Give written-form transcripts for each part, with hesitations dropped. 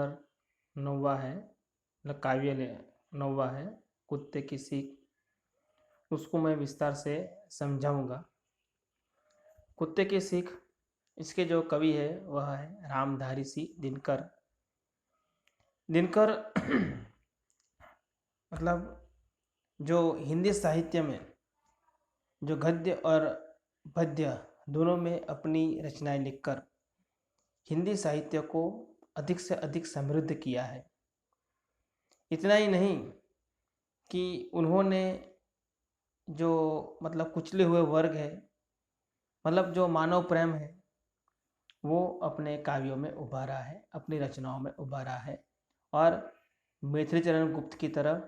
और नौवा है, मतलब काव्य नौवा है, कुत्ते की सीख, उसको मैं विस्तार से समझाऊंगा। कुत्ते की सीख, इसके जो कवि है वह है रामधारी सिंह दिनकर। दिनकर मतलब जो हिंदी साहित्य में जो गद्य और पद्य दोनों में अपनी रचनाएं लिखकर हिंदी साहित्य को अधिक से अधिक समृद्ध किया है। इतना ही नहीं कि उन्होंने जो मतलब कुचले हुए वर्ग है, मतलब जो मानव प्रेम है, वो अपने काव्यों में उभारा है, अपनी रचनाओं में उभारा है। और मैथिली चरण गुप्त की तरह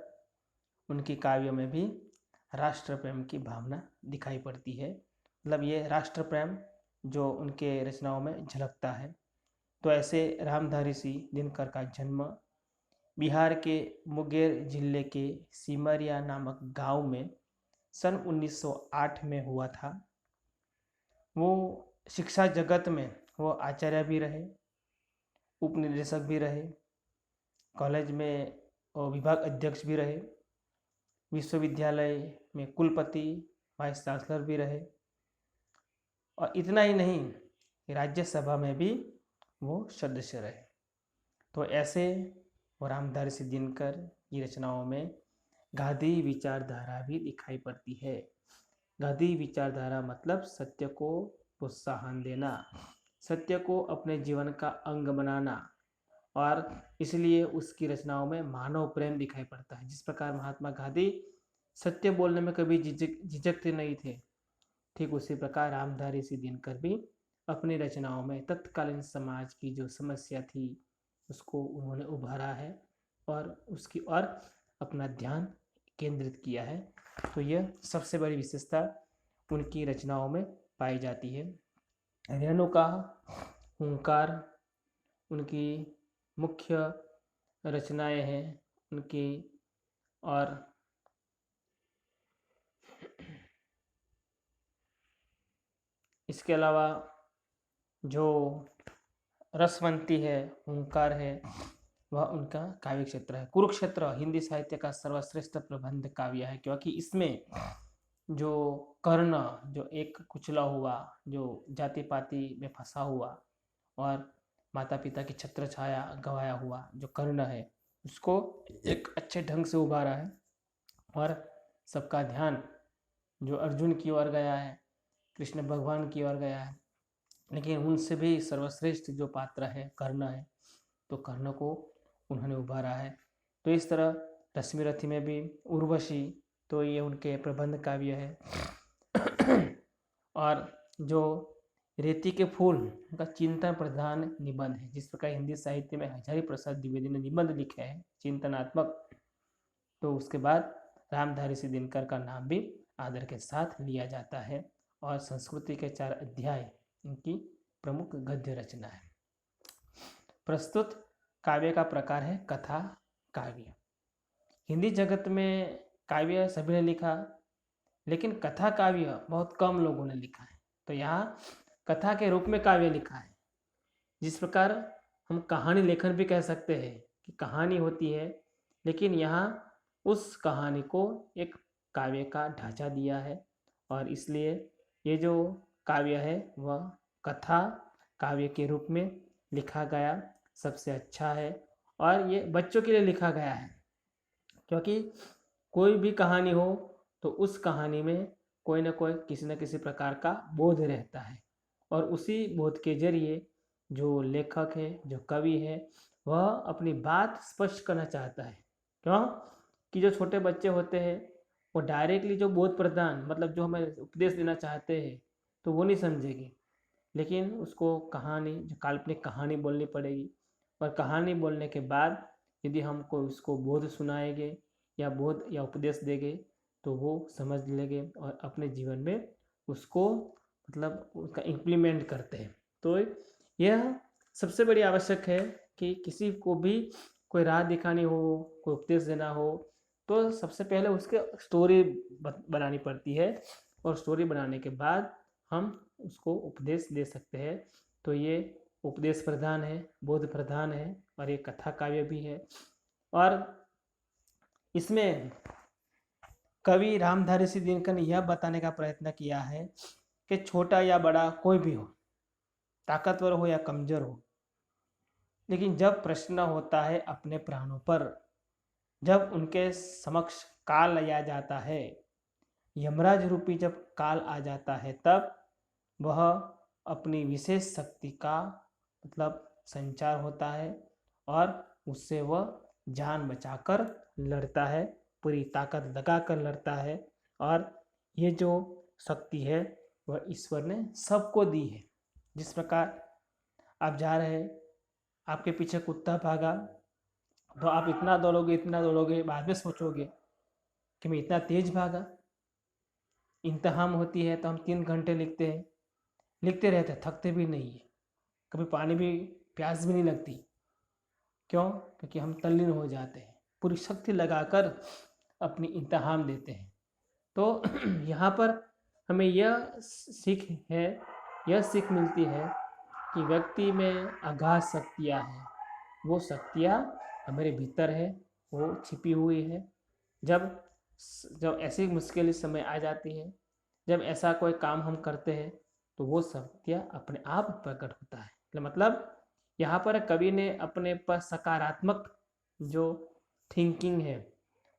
उनकी काव्यों में भी राष्ट्र प्रेम की भावना दिखाई पड़ती है। मतलब ये राष्ट्र प्रेम जो उनके रचनाओं में झलकता है। तो ऐसे रामधारी सिंह दिनकर का जन्म बिहार के मुंगेर जिले के सिमरिया नामक गांव में सन 1908 में हुआ था। वो शिक्षा जगत में वो आचार्य भी रहे, उपनिदेशक भी रहे, कॉलेज में वो विभाग अध्यक्ष भी रहे, विश्वविद्यालय में कुलपति वाइस चांसलर भी रहे, और इतना ही नहीं राज्यसभा में भी वो सदस्य रहे। तो ऐसे वो रामधारी सिंह दिनकर की रचनाओं में गांधी विचारधारा भी दिखाई पड़ती है। गांधी विचारधारा मतलब सत्य को प्रोत्साहन देना, सत्य को अपने जीवन का अंग बनाना, और इसलिए उसकी रचनाओं में मानव प्रेम दिखाई पड़ता है। जिस प्रकार महात्मा गांधी सत्य बोलने में कभी झिझकते नहीं थे, ठीक उसी प्रकार रामधारी सिंह दिनकर भी अपनी रचनाओं में तत्कालीन समाज की जो समस्या थी उसको उन्होंने उभारा है और उसकी ओर अपना ध्यान केंद्रित किया है। तो यह सबसे बड़ी विशेषता उनकी रचनाओं में पाई जाती है। रेणुका, हुंकार उनकी मुख्य रचनाएं हैं उनकी। और इसके अलावा जो रसवंती है, हुंकार है, वह उनका काव्य क्षेत्र है। कुरुक्षेत्र हिंदी साहित्य का सर्वश्रेष्ठ प्रबंध काव्य है, क्योंकि इसमें जो कर्ण, जो एक कुचला हुआ, जो जाति पाति में फंसा हुआ और माता पिता की छत्र छाया गवाया हुआ जो कर्ण है, उसको एक अच्छे ढंग से उभारा है। और सबका ध्यान जो अर्जुन की ओर गया है, कृष्ण भगवान की ओर गया है, लेकिन उनसे भी सर्वश्रेष्ठ जो पात्र है कर्ण है, तो कर्ण को उन्होंने उभारा है। तो इस तरह रश्मि रथी में भी उर्वशी, तो ये उनके प्रबंध काव्य है। और जो रेती के फूल का चिंतन प्रधान निबंध है। जिस प्रकार हिंदी साहित्य में हजारी प्रसाद द्विवेदी ने निबंध लिखे हैं चिंतनात्मक, तो उसके बाद रामधारी सिंह दिनकर का नाम भी आदर के साथ लिया जाता है। और संस्कृति के 4 अध्याय इनकी प्रमुख गद्य रचना है। प्रस्तुत काव्य का प्रकार है कथा काव्य। हिंदी जगत में काव्य सभी ने लिखा, लेकिन कथा काव्य बहुत कम लोगों ने लिखा है। तो यहाँ कथा के रूप में काव्य लिखा है। जिस प्रकार हम कहानी लेखन भी कह सकते हैं कि कहानी होती है, लेकिन यहाँ उस कहानी को एक काव्य का ढांचा दिया है, और इसलिए ये जो काव्य है वह कथा काव्य के रूप में लिखा गया सबसे अच्छा है। और ये बच्चों के लिए लिखा गया है, क्योंकि कोई भी कहानी हो तो उस कहानी में कोई ना कोई किसी न किसी प्रकार का बोध रहता है, और उसी बोध के जरिए जो लेखक है, जो कवि है, वह अपनी बात स्पष्ट करना चाहता है। क्यों कि जो छोटे बच्चे होते हैं वो डायरेक्टली जो बोध प्रदान, मतलब जो हमें उपदेश देना चाहते हैं, तो वो नहीं समझेगी, लेकिन उसको कहानी, जो काल्पनिक कहानी बोलनी पड़ेगी। और कहानी बोलने के बाद यदि हमको उसको बोध सुनाएंगे या बोध या उपदेश देंगे, तो वो समझ लेंगे और अपने जीवन में उसको मतलब उसका इम्प्लीमेंट करते हैं। तो यह सबसे बड़ी आवश्यक है कि किसी को भी कोई राह दिखानी हो, कोई उपदेश देना हो, तो सबसे पहले उसके स्टोरी बनानी पड़ती है, और स्टोरी बनाने के बाद हम उसको उपदेश दे सकते हैं। तो ये उपदेश प्रधान है, बोध प्रधान है और ये कथा काव्य भी है। और इसमें कवि रामधारी सिंह दिनकर ने यह बताने का प्रयत्न किया है कि छोटा या बड़ा कोई भी हो, ताकतवर हो या कमजोर हो, लेकिन जब प्रश्न होता है अपने प्राणों पर, जब उनके समक्ष काल लाया जाता है, यमराज रूपी जब काल आ जाता है, तब वह अपनी विशेष शक्ति का मतलब संचार होता है और उससे वह जान बचाकर लड़ता है, पूरी ताकत लगाकर लड़ता है। और ये जो शक्ति है वह ईश्वर ने सबको दी है। जिस प्रकार आप जा रहे हैं, आपके पीछे कुत्ता भागा, तो आप इतना दौड़ोगे, बाद में सोचोगे कि मैं इतना तेज भागा। इम्तिहान होती है तो हम 3 घंटे लिखते रहते, थकते भी नहीं है, कभी पानी भी प्यास भी नहीं लगती। क्यों? क्योंकि हम तल्लीन हो जाते हैं, पूरी शक्ति लगाकर अपनी इम्तिहान देते हैं। तो यहाँ पर हमें यह सीख मिलती है कि व्यक्ति में अगाध शक्तियाँ हैं, वो शक्तियाँ हमारे भीतर है, वो छिपी हुई है। जब ऐसी मुश्किल समय आ जाती है, जब ऐसा कोई काम हम करते हैं, तो वो शक्तियाँ अपने आप प्रकट होता है। मतलब यहाँ पर कवि ने अपने पर सकारात्मक जो थिंकिंग है,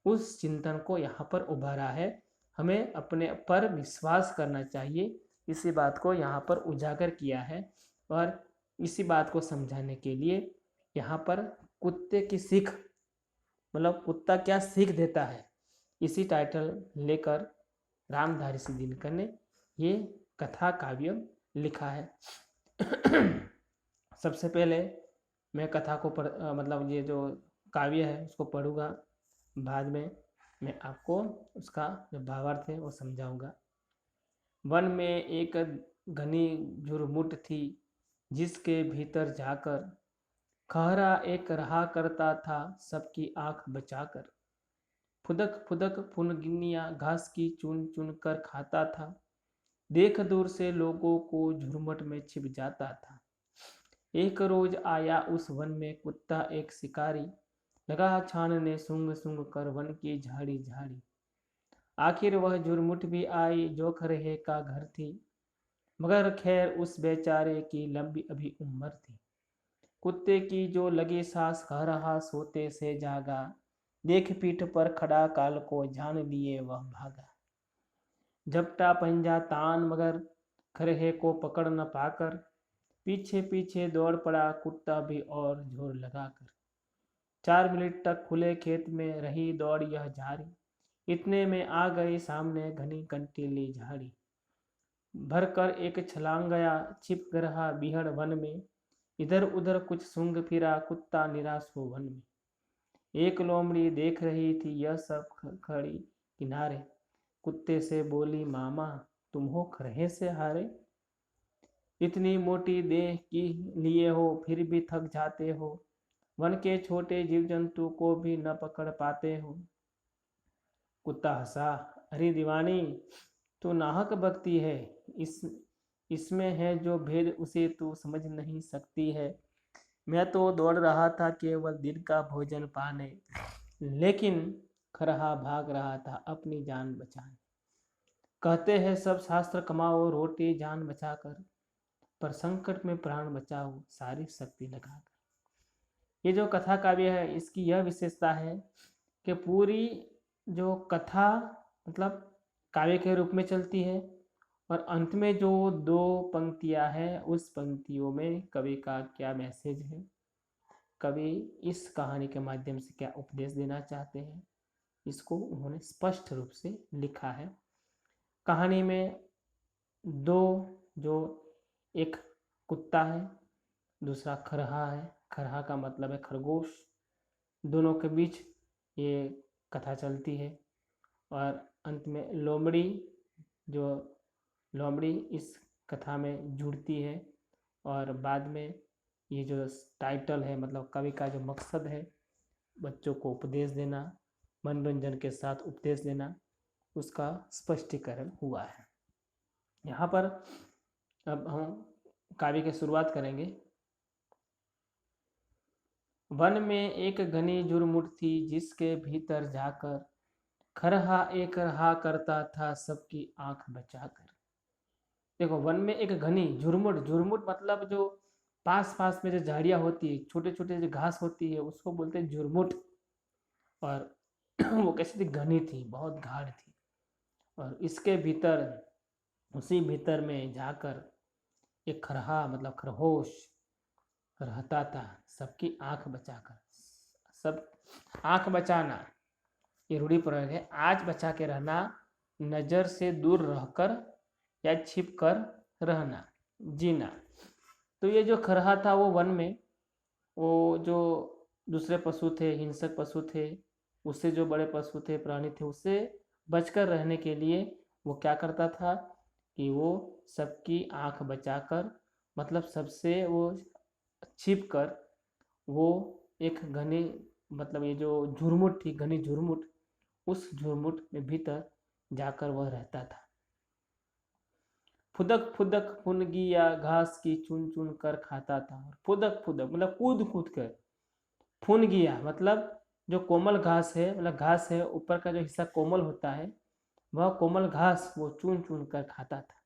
उस चिंतन को यहाँ पर उभारा है। हमें अपने पर विश्वास करना चाहिए, इसी बात को यहाँ पर उजागर किया है। और इसी बात को समझाने के लिए यहाँ पर कुत्ते की सीख, मतलब कुत्ता क्या सीख देता है, इसी टाइटल लेकर रामधारी सिंह दिनकर ने ये कथा काव्य लिखा है। सबसे पहले मैं कथा को मतलब ये जो काव्य है उसको पढ़ूंगा, बाद में मैं आपको उसका जो भावार्थ है वो समझाऊंगा। वन में एक घनी झुरमुट थी, जिसके भीतर जाकर खहरा एक रहा करता था सबकी आंख बचाकर। फुदक फुदक फुनगिनिया घास की चुन चुन कर खाता था, देख दूर से लोगों को झुरमुट में छिप जाता था। एक रोज आया उस वन में कुत्ता एक शिकारी, लगा छानने सूंघ सूंघ कर वन की झाड़ी झाड़ी। आखिर वह झुरमुट भी आई जो खरहे का घर थी, मगर खैर उस बेचारे की लंबी अभी उम्र थी। कुत्ते की जो लगी सांस कह रहा सोते से जागा, देख पीठ पर खड़ा काल को जान लिए वह भागा। झपटा पंजा तान मगर खरहे को पकड़ न पाकर, पीछे पीछे दौड़ पड़ा कुत्ता भी और जोर लगाकर। 4 मिनट तक खुले खेत में रही दौड़ यह जारी, इतने में आ गई सामने घनी कंटीली झाड़ी। भरकर एक छलांग गया छिप रहा बिहड़ वन में, इधर उधर कुछ सूंघ फिरा कुत्ता निराश हो वन में। एक लोमड़ी देख रही थी यह सब खड़ी किनारे, कुत्ते से बोली मामा तुम हो खरहे से हारे। इतनी मोटी देह की लिए हो फिर भी थक जाते हो, वन के छोटे जीव जंतु को भी न पकड़ पाते हो। कुत्ता हंसा, अरे दीवानी तू नाहक बकती है, इसमें है जो भेद उसे तू समझ नहीं सकती है। मैं तो दौड़ रहा था केवल दिन का भोजन पाने, लेकिन खरहा भाग रहा था अपनी जान बचाने। कहते हैं सब शास्त्र कमाओ रोटी जान बचाकर, पर संकट में प्राण बचाओ सारी शक्ति लगाकर। ये जो कथा काव्य है इसकी यह विशेषता है कि पूरी जो कथा मतलब काव्य के रूप में चलती है, और अंत में जो 2 पंक्तियां हैं उस पंक्तियों में कवि का क्या मैसेज है, कवि इस कहानी के माध्यम से क्या उपदेश देना चाहते हैं, इसको उन्होंने स्पष्ट रूप से लिखा है। कहानी में 2 जो एक कुत्ता है, दूसरा खरहा है, खरहा का मतलब है खरगोश, दोनों के बीच ये कथा चलती है। और अंत में लोमड़ी इस कथा में जुड़ती है, और बाद में ये जो टाइटल है मतलब कवि का जो मकसद है बच्चों को उपदेश देना, मनोरंजन के साथ उपदेश देना, उसका स्पष्टीकरण हुआ है। यहाँ पर अब हम काव्य की शुरुआत करेंगे। वन में एक घनी झुरमुट थी, जिसके भीतर जाकर खरहा एक रहा करता था सबकी आंख बचाकर। देखो, वन में एक घनी झुरमुट, झुरमुट मतलब जो पास पास में जो झाड़ियाँ होती है, छोटे छोटे जो घास होती है, उसको बोलते हैं झुरमुट। और वो कैसी थी, घनी थी, बहुत गाढ़ थी। और इसके भीतर, उसी भीतर में जाकर एक खरहा मतलब खरगोश रहता था, सबकी आंख बचाकर। सब आंख बचाना ये रूढ़ी प्रयोग है। आज बचा के रहना, नजर से दूर रहकर या छिप कर रहना, जीना। तो ये जो खरहा था वो वन में, वो जो दूसरे पशु थे, हिंसक पशु थे, उससे जो बड़े पशु थे, प्राणी थे, उससे बचकर रहने के लिए वो क्या करता था कि वो सबकी आंख बचाकर, मतलब सबसे वो छिप कर, वो एक घनी, मतलब ये जो झुरमुट थी, घनी झुरमुट, उस झुरमुट में भीतर जाकर वह रहता था। फुदक फुदक फुनगिया घास की चुन चुन कर खाता था। फुदक फुदक मतलब कूद कूद कर, फुनगिया मतलब जो कोमल घास है, मतलब घास है ऊपर का जो हिस्सा कोमल होता है, वह कोमल घास वो चुन चुन कर खाता था।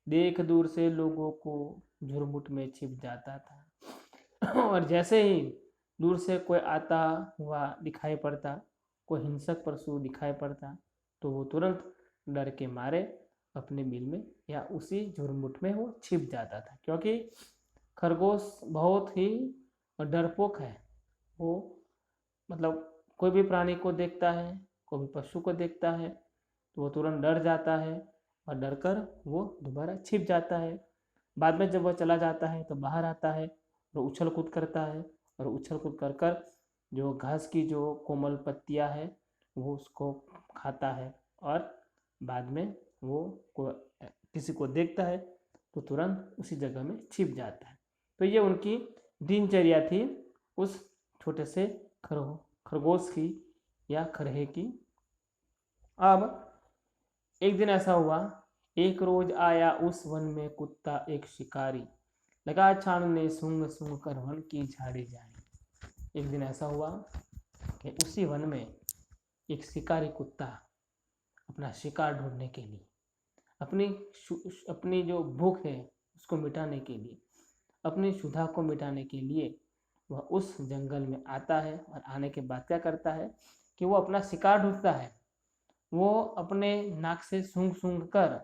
देख दूर से लोगों को झुरमुट में छिप जाता था। और जैसे ही दूर से कोई आता हुआ दिखाई पड़ता, कोई हिंसक पशु दिखाई पड़ता, तो वो तुरंत डर के मारे अपने बिल में या उसी झुरमुट में वो छिप जाता था। क्योंकि खरगोश बहुत ही डरपोक है। वो मतलब कोई भी प्राणी को देखता है, कोई भी पशु को देखता है, तो वो तुरंत डर जाता है और डर कर वो दोबारा छिप जाता है। बाद में जब वह चला जाता है तो बाहर आता है और उछल कूद करता है, और उछल कूद कर कर जो घास की जो कोमल पत्तियां है वो उसको खाता है। और बाद में वो किसी को देखता है तो तुरंत उसी जगह में छिप जाता है। तो ये उनकी दिनचर्या थी उस छोटे से खरगोश की या खरहे की। अब एक दिन ऐसा हुआ, एक रोज आया उस वन में कुत्ता एक शिकारी, लगा छानने सूंघ सूंघ कर वन की झाड़ी जाए। एक दिन ऐसा हुआ कि उसी वन में एक शिकारी कुत्ता अपना शिकार ढूंढने के लिए, अपनी जो भूख है उसको मिटाने के लिए, अपनी क्षुधा को मिटाने के लिए वह उस जंगल में आता है। और आने के बाद क्या करता है कि वो अपना शिकार ढूंढता है। वो अपने नाक से सूंघ सूंघ कर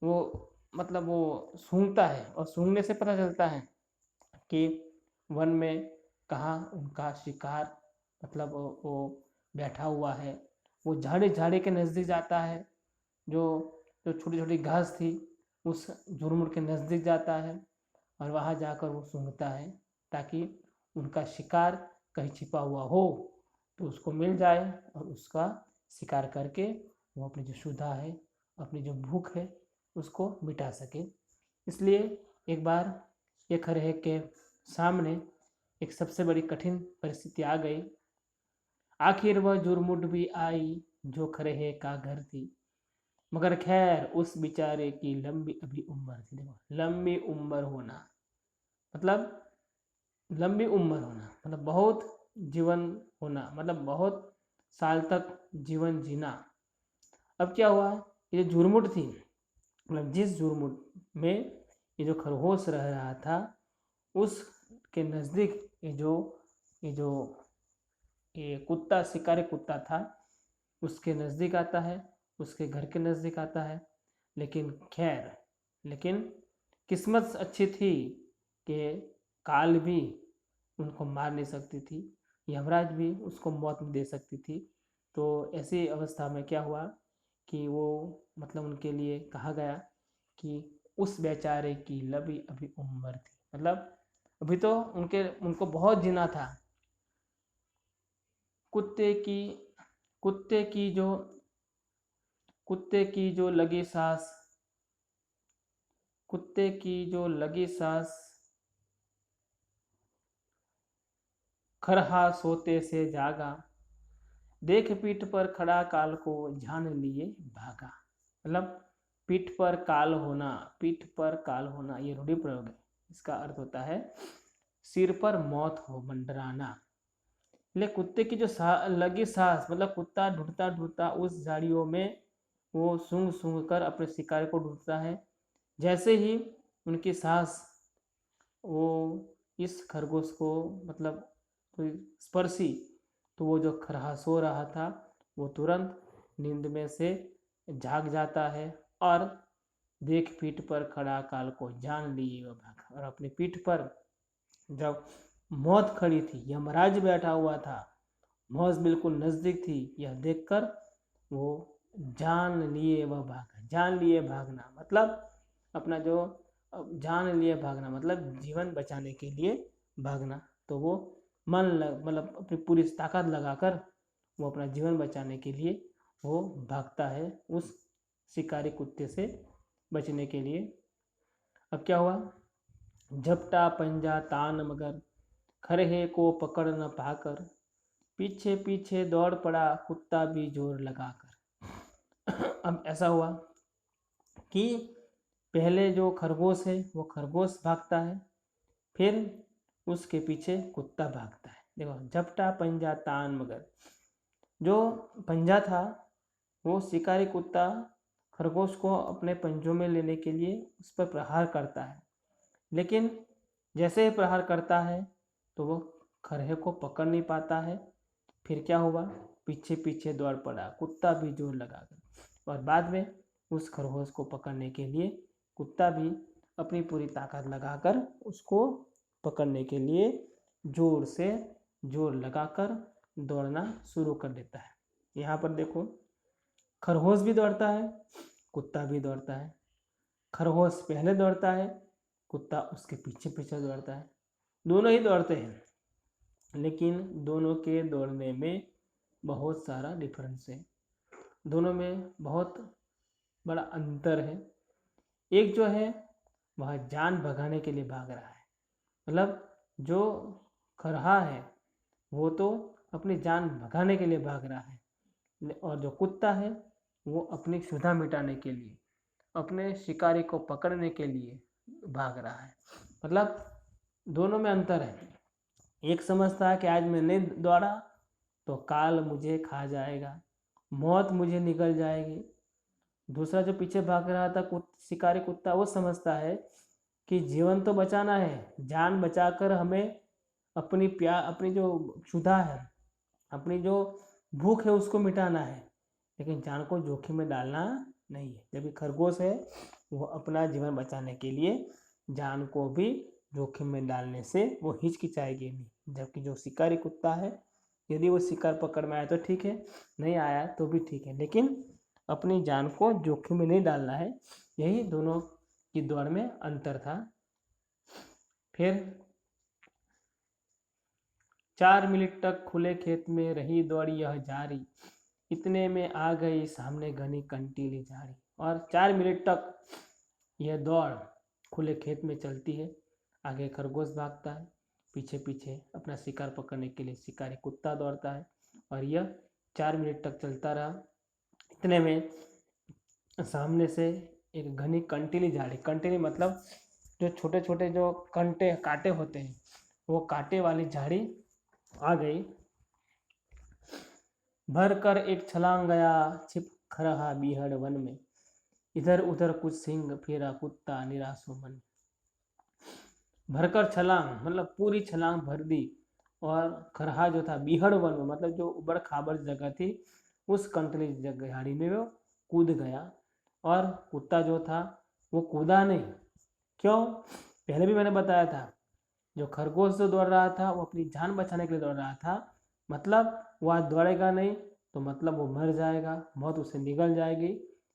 वो मतलब वो सूंघता है, और सूंघने से पता चलता है कि वन में कहाँ उनका शिकार मतलब वो बैठा हुआ है। वो झाड़ी झाड़ी के नज़दीक जाता है, जो जो छोटी छोटी घास थी उस झुरमुट के नज़दीक जाता है, और वहाँ जाकर वो सूंघता है ताकि उनका शिकार कहीं छिपा हुआ हो तो उसको मिल जाए, और उसका शिकार करके वो अपनी जो क्षुधा है, अपनी जो भूख है, उसको मिटा सके। इसलिए एक बार ये खरहे के सामने एक सबसे बड़ी कठिन परिस्थिति आ गई। आखिर वह झुरमुट भी आई जो खरहे का घर थी, मगर खैर उस बेचारे की लंबी अभी उम्र थी। देखो, लंबी उम्र होना मतलब, लंबी उम्र होना मतलब बहुत जीवन होना, मतलब बहुत साल तक जीवन जीना। अब क्या हुआ, ये झुरमुट थी, मतलब जिस झुरमुट में ये जो खरगोश रह रहा था उसके नज़दीक ये जो ये कुत्ता, शिकारी कुत्ता था, उसके नज़दीक आता है, उसके घर के नज़दीक आता है। लेकिन किस्मत अच्छी थी कि काल भी उनको मार नहीं सकती थी, यमराज भी उसको मौत दे सकती थी। तो ऐसी अवस्था में क्या हुआ कि वो मतलब उनके लिए कहा गया कि उस बेचारे की लंबी अभी उम्र थी, मतलब अभी तो उनको बहुत जीना था। कुत्ते की कुत्ते की जो कुत्ते की जो लगी सांस कुत्ते की जो लगी सांस खरहा सोते से जागा, देख पीठ पर खड़ा काल को जान लिए भागा। मतलब पीठ पर काल होना, पीठ पर काल होना ये रूढ़ि प्रयोग है। इसका अर्थ होता है सिर पर मौत हो मंडराना। ले कुत्ते की जो लगी सांस, मतलब कुत्ता ढूंढता ढूंढता उस झाड़ियों में वो सूंघ सूंघ कर अपने शिकार को ढूंढता है। जैसे ही उनकी सांस वो इस खरगोश को मतलब कोई स्पर्शी, तो वो जो खरहा सो रहा था वो तुरंत नींद में से जाग जाता है और देख पीठ पर खड़ा काल को जान लिए वह भागा। और अपनी पीठ पर जब मौत खड़ी थी, यमराज बैठा हुआ था, मौत बिल्कुल नजदीक थी, यह देखकर वो जान लिए वह भागा। जान लिए भागना मतलब अपना जो जान लिए भागना मतलब जीवन बचाने के लिए भागना। तो वो मतलब अपनी पूरी ताकत लगाकर वो अपना जीवन बचाने के लिए वो भागता है उस शिकारी कुत्ते से बचने के लिए। अब क्या हुआ, झपटा पंजा तान मगर खरहे को पकड़ न पाकर, पीछे पीछे दौड़ पड़ा कुत्ता भी जोर लगाकर। अब ऐसा हुआ कि पहले जो खरगोश है वो खरगोश भागता है, फिर उसके पीछे कुत्ता भागता है। देखो, झपटा पंजा तान मगर, जो पंजा था वो शिकारी कुत्ता खरगोश को अपने पंजों में लेने के लिए उस पर प्रहार करता है, लेकिन जैसे ही प्रहार करता है तो वो खरहे को पकड़ नहीं पाता है। फिर क्या हुआ, पीछे पीछे दौड़ पड़ा कुत्ता भी जोर लगाकर, और बाद में उस खरगोश को पकड़ने के लिए कुत्ता भी अपनी पूरी ताकत लगाकर उसको पकड़ने के लिए जोर से जोर लगाकर दौड़ना शुरू कर देता है। यहाँ पर देखो, खरगोश भी दौड़ता है, कुत्ता भी दौड़ता है। खरगोश पहले दौड़ता है, कुत्ता उसके पीछे पीछे दौड़ता है। दोनों ही दौड़ते हैं, लेकिन दोनों के दौड़ने में बहुत सारा डिफरेंस है, दोनों में बहुत बड़ा अंतर है। एक जो है वह जान भगाने के लिए भाग रहा है, मतलब जो खरहा है वो तो अपनी जान भगाने के लिए भाग रहा है, और जो कुत्ता है वो अपनी क्षुधा मिटाने के लिए, अपने शिकारी को पकड़ने के लिए भाग रहा है। मतलब दोनों में अंतर है। एक समझता है कि आज मैं नहीं दौड़ा तो काल मुझे खा जाएगा, मौत मुझे निकल जाएगी। दूसरा जो पीछे भाग रहा था शिकारी कुत्ता, वो समझता है कि जीवन तो बचाना है, जान बचाकर हमें अपनी जो क्षुधा है, अपनी जो भूख है उसको मिटाना है, लेकिन जान को जोखिम में डालना नहीं है। जबकि खरगोश है वो अपना जीवन बचाने के लिए जान को भी जोखिम में डालने से वो हिचकिचाएगी नहीं। जबकि जो शिकारी कुत्ता है, यदि वो शिकार पकड़ में आया तो ठीक है, नहीं आया तो भी ठीक है, लेकिन अपनी जान को जोखिम में नहीं डालना है। यही दोनों की दौड़ में अंतर था। फिर 4 मिनट तक खुले खेत में रही दौड़ी यह जारी, इतने में आ गई सामने घनी कंटीली झाड़ी। और 4 मिनट तक यह दौड़ खुले खेत में चलती है। आगे खरगोश भागता है, पीछे पीछे अपना शिकार पकड़ने के लिए शिकारी कुत्ता दौड़ता है, और यह 4 मिनट तक चलता रहा। इतने में सामने से एक घनी कंटीली झाड़ी, कंटीली मतलब जो छोटे छोटे जो कांटे होते हैं, वो कांटे वाली झाड़ी आ गई। भर कर एक छलांग गया छिप खरहा बीहड़ वन में, इधर उधर कुछ सिंह फेरा कुत्ता निराशो मन। भरकर छलांग मतलब पूरी छलांग भर दी, और खरहा जो था बीहड़ वन में मतलब जो उबड़ खाबड़ जगह थी, उस कंटली झाड़ी में वो कूद गया। और कुत्ता जो था वो कूदा नहीं। क्यों? पहले भी मैंने बताया था, जो खरगोश जो दौड़ रहा था वो अपनी जान बचाने के लिए दौड़ रहा था, मतलब वो आज दौड़ेगा नहीं तो मतलब वो मर जाएगा, मौत उसे निगल जाएगी।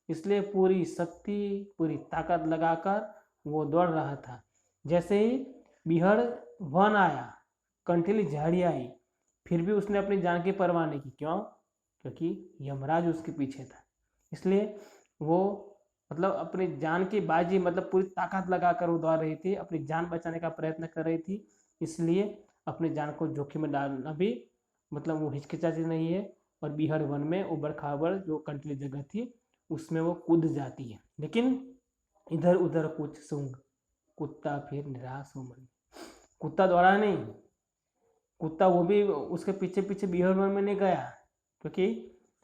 इसलिए पूरी शक्ति पूरी ताकत लगाकर वो दौड़ रहा था। जैसे ही बीहड़ वन आया, कंटीली झाड़ी आई, फिर भी उसने अपनी जान की परवाह नहीं की। क्यों? क्योंकि यमराज उसके पीछे था। इसलिए वो मतलब अपनी जान की बाजी मतलब पूरी ताकत लगाकर वो दौड़ रही थी, अपनी जान बचाने का प्रयत्न कर रही थी। इसलिए अपनी जान को जोखिम में डालना भी मतलब वो हिचकिचाती नहीं है, और बीहड़ वन में उबड़ खाबड़ जो कंटली जगह थी उसमें वो कूद जाती है। लेकिन इधर उधर कुछ सूंघ कुत्ता फिर निराश हो मन। कुत्ता दौड़ा नहीं, कुत्ता वो भी उसके पीछे पीछे बिहेवियर में नहीं गया, क्योंकि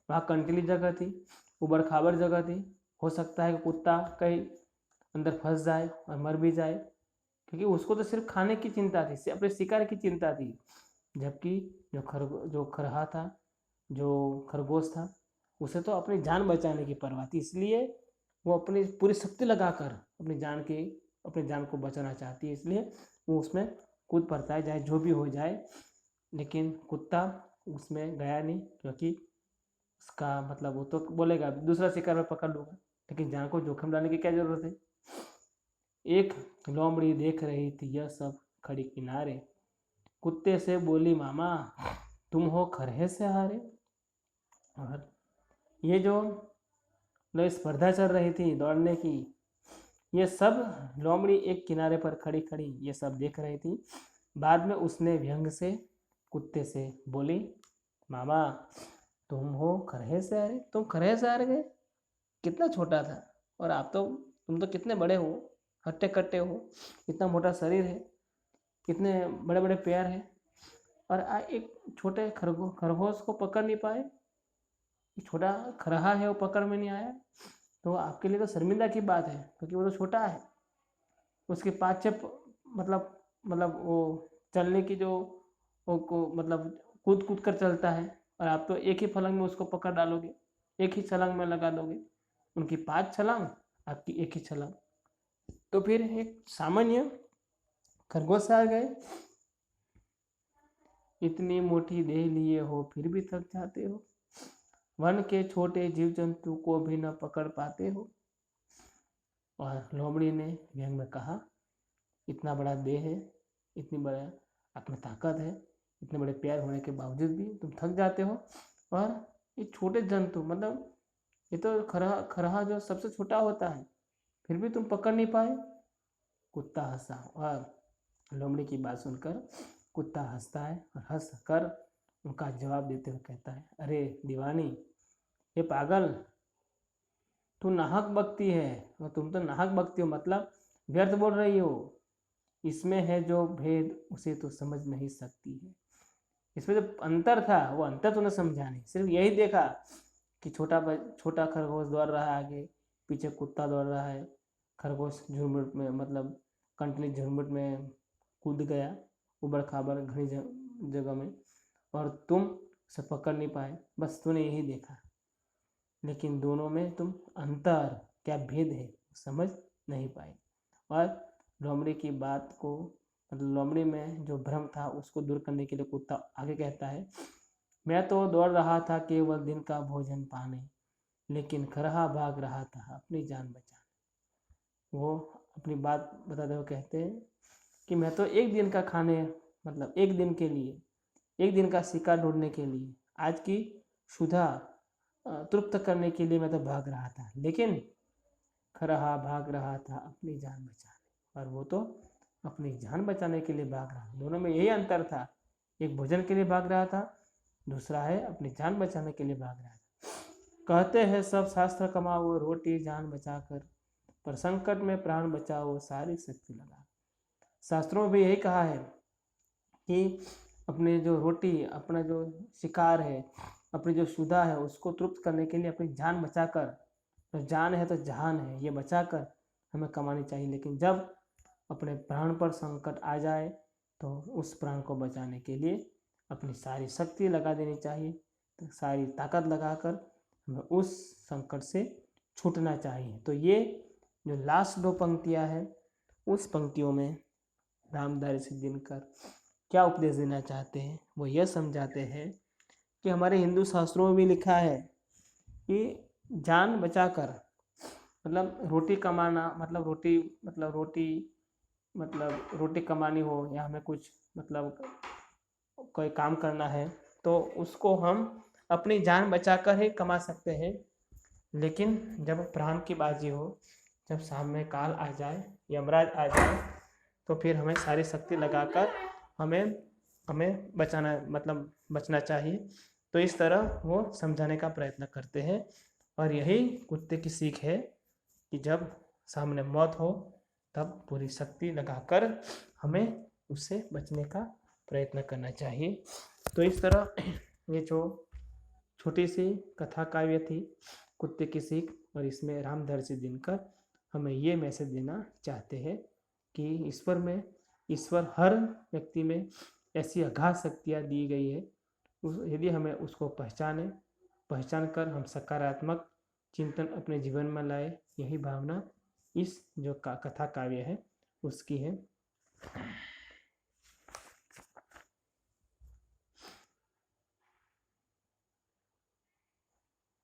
वहाँ कंटीली जगह थी, उबड़ खाबड़ जगह थी। हो सकता है कि कुत्ता कहीं अंदर फंस जाए और मर भी जाए, क्योंकि उसको तो सिर्फ खाने की चिंता थी, अपने शिकार की चिंता थी। जबकि जो खरहा था, जो खरगोश था, उसे तो अपनी जान बचाने की परवाह थी, इसलिए वो अपनी पूरी शक्ति लगाकर अपनी जान को बचाना चाहती है, इसलिए वो उसमें कूद पड़ता है, चाहे जो भी हो जाए। लेकिन कुत्ता उसमें गया नहीं, क्योंकि उसका मतलब वो तो बोलेगा दूसरा शिकार में पकड़ लूँगा, लेकिन जान को जोखिम डालने की क्या ज़रूरत है। एक लोमड़ी देख रही थी यह सब खड़ी किनारे, कुत्ते से बोली मामा तुम हो खरहे से हारे। और ये जो स्पर्धा चल रही थी दौड़ने की, ये सब लोमड़ी एक किनारे पर खड़ी खड़ी ये सब देख रही थी। बाद में उसने व्यंग से कुत्ते से बोली मामा तुम हो खरहे से हारे, तुम खरहे से हार गए, कितना छोटा था, और तुम तो कितने बड़े हो, हट्टे कट्टे हो, इतना मोटा शरीर है, कितने बड़े बड़े पैर हैं, और एक छोटे खरगोश को पकड़ नहीं पाए, छोटा खरहा है वो पकड़ में नहीं आया, तो आपके लिए तो शर्मिंदा की बात है, क्योंकि वो तो छोटा है। उसके पाँच मतलब वो चलने की जो वो को मतलब कूद कूद कर चलता है, और आप तो एक ही फलंग में उसको पकड़ डालोगे, एक ही छलांग में लगा दोगे। उनकी 5 छलांग, आपकी एक ही छलांग, तो फिर एक सामान्य खरगोश से आ गए। इतनी मोटी देह लिए हो फिर भी थक जाते हो, वन के छोटे जीव जंतु को भी न पकड़ पाते हो। और लोमड़ी ने व्यंग में कहा इतना बड़ा देह है, इतनी बड़ा आप में ताकत है, इतने बड़े पैर होने के बावजूद भी तुम थक जाते हो, और ये छोटे जंतु मतलब ये तो खरहा जो सबसे छोटा होता है, फिर भी तुम पकड़ नहीं पाए। कुत्ता हंसा, और लोमड़ी की बात सुनकर कुत्ता हंसता है, और हंस कर उनका जवाब देते हुए कहता है अरे दीवानी, ये पागल, तू नाहक बकती है, और तुम तो नाहक बकती हो, मतलब व्यर्थ बोल रही हो। इसमें है जो भेद उसे तो समझ नहीं सकती है। इसमें जो अंतर था वो अंतर तूने समझा नहीं, सिर्फ यही देखा कि छोटा खरगोश दौड़ रहा है आगे, पीछे कुत्ता दौड़ रहा है, खरगोश झुरमुट में मतलब कंटली झुरमुट में कूद गया उबड़ खाबड़ घनी जगह में, और तुम उसे पकड़ नहीं पाए, बस तूने यही देखा। लेकिन दोनों में तुम अंतर क्या भेद है समझ नहीं पाए। और लोमड़ी की बात को मतलब लोमड़ी में जो भ्रम था उसको दूर करने के लिए कुत्ता आगे कहता है मैं तो दौड़ रहा था केवल दिन का भोजन पाने, लेकिन खरहा भाग रहा था अपनी जान बचाने। वो अपनी बात बताते हुए कहते हैं कि मैं तो एक दिन का खाने मतलब एक दिन के लिए, एक दिन का शिकार ढूंढने के लिए, आज की क्षुधा तृप्त करने के लिए मैं तो भाग रहा था, लेकिन खरहा भाग रहा था अपनी जान बचाने, और वो तो अपनी जान बचाने के लिए भाग रहा। दोनों में यही अंतर था, एक भोजन के लिए भाग रहा था, दूसरा है अपनी जान बचाने के लिए भाग रहा था। कहते हैं सब शास्त्र कमाओ रोटी जान बचाकर, पर संकट में प्राण बचाओ सारी शक्ति लगा। शास्त्रों में भी यही कहा है कि अपने जो रोटी, अपना जो शिकार है, अपनी जो शुदा है उसको तृप्त करने के लिए अपनी जान बचाकर, तो जान है तो जहान है, ये बचाकर हमें कमानी चाहिए। लेकिन जब अपने प्राण पर संकट आ जाए तो उस प्राण को बचाने के लिए अपनी सारी शक्ति लगा देनी चाहिए, तो सारी ताकत लगाकर हमें उस संकट से छूटना चाहिए। तो ये जो लास्ट 2 पंक्तियाँ हैं, उस पंक्तियों में रामधारी सिंह दिनकर क्या उपदेश देना चाहते हैं, वो यह समझाते हैं कि हमारे हिंदू शास्त्रों में भी लिखा है कि जान बचाकर मतलब रोटी कमाना, मतलब रोटी कमानी हो या हमें कुछ मतलब कोई काम करना है तो उसको हम अपनी जान बचाकर ही कमा सकते हैं। लेकिन जब प्राण की बाजी हो, जब सामने काल आ जाए, यमराज आ जाए, तो फिर हमें सारी शक्ति लगाकर हमें बचना चाहिए। तो इस तरह वो समझाने का प्रयत्न करते हैं, और यही कुत्ते की सीख है कि जब सामने मौत हो तब पूरी शक्ति लगाकर हमें उससे बचने का प्रयत्न करना चाहिए। तो इस तरह ये जो छोटी सी कथा काव्य थी कुत्ते की सीख, और इसमें रामधर दिनकर हमें ये मैसेज देना चाहते हैं कि ईश्वर हर व्यक्ति में ऐसी अगाध शक्तियाँ दी गई है, यदि हमें उसको पहचान कर हम सकारात्मक चिंतन अपने जीवन में लाए, यही भावना इस जो कथा काव्य है उसकी है।